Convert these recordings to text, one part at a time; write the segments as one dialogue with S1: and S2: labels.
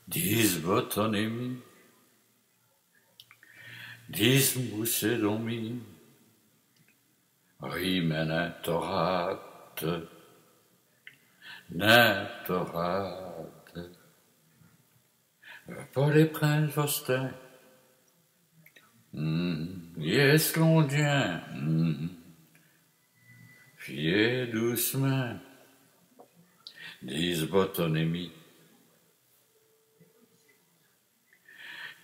S1: Dis botonemi, dis musedomi, rimenet netorate, pour les princes vostins, yes londien, fiez doucement, dis botonemi,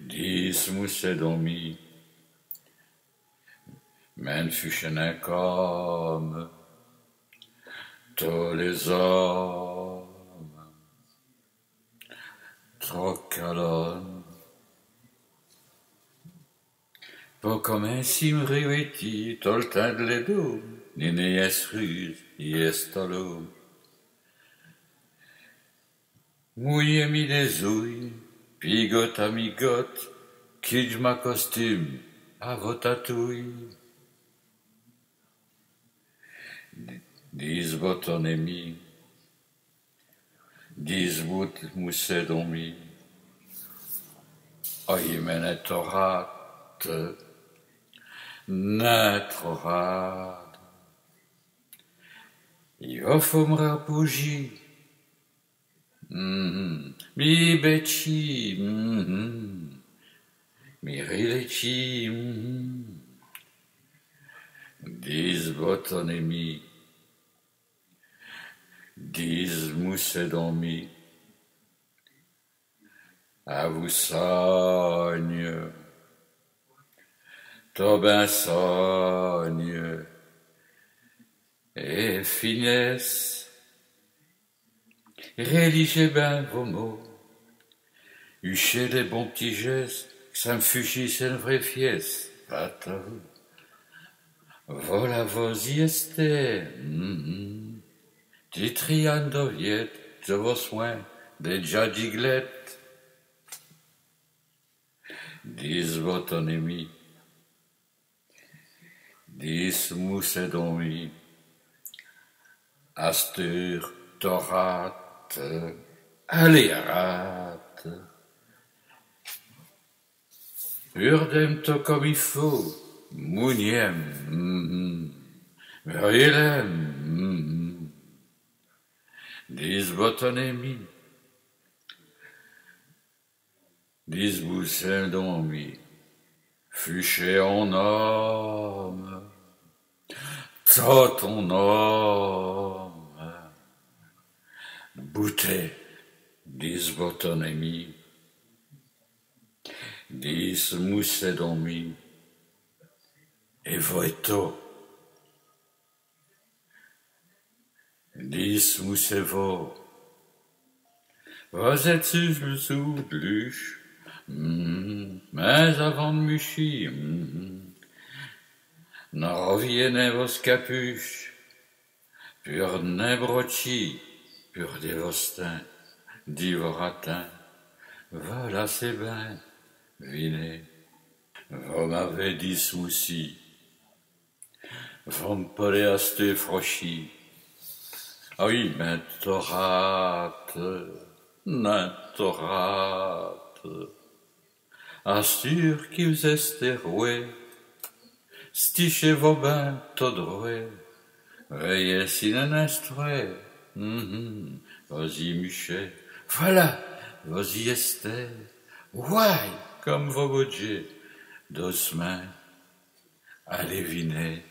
S1: dis musedomi, men fusionner comme tous les hommes, trocalon, pour comme un sim riveti, toltin de ledo, nene yes ruse, yes tolo. Mouillé mi des ouilles, pigot à migote, kidj ma costume, à vos tatouilles. Dis botonemi, dis bout musedomi, oimenetorate, netorate, io fumra bougie, mi beci, mi rileci, dis botonemi, dis musedomi, à vous sogne, Tobin sogne, et finesse, rédigez ben vos mots, huchez les bons petits gestes, que ça me fugisse une vraie fiesse, patavou. Voilà vos yestes, titriando viet, de vos soins, des jadiglettes. Dis botonemi, dis musedomi, astur torate, aliarate, urdem-to comme il faut, mouniem, virilem, dis botonemi, dis musedomi, fuché en homme, tot ton homme, bouté, dis botonemi, dis musedomi, et voeto, dis musevo, vous êtes sous luche, mais avant de muchi, n'en reviennent vos capuches, pur nebrochi, pur dévostin, divoratin, voilà c'est ben, vinez, vous m'avez dit souci, vous me parlez à ste frochi, ah oui, mais torate, netorate, assure qui vous est roué, stiche vos bains todroué, veillez si n'enestre, vas-y muchet, voilà, vas-y esté, ouais, comme vos budgets, doucement, allez viner.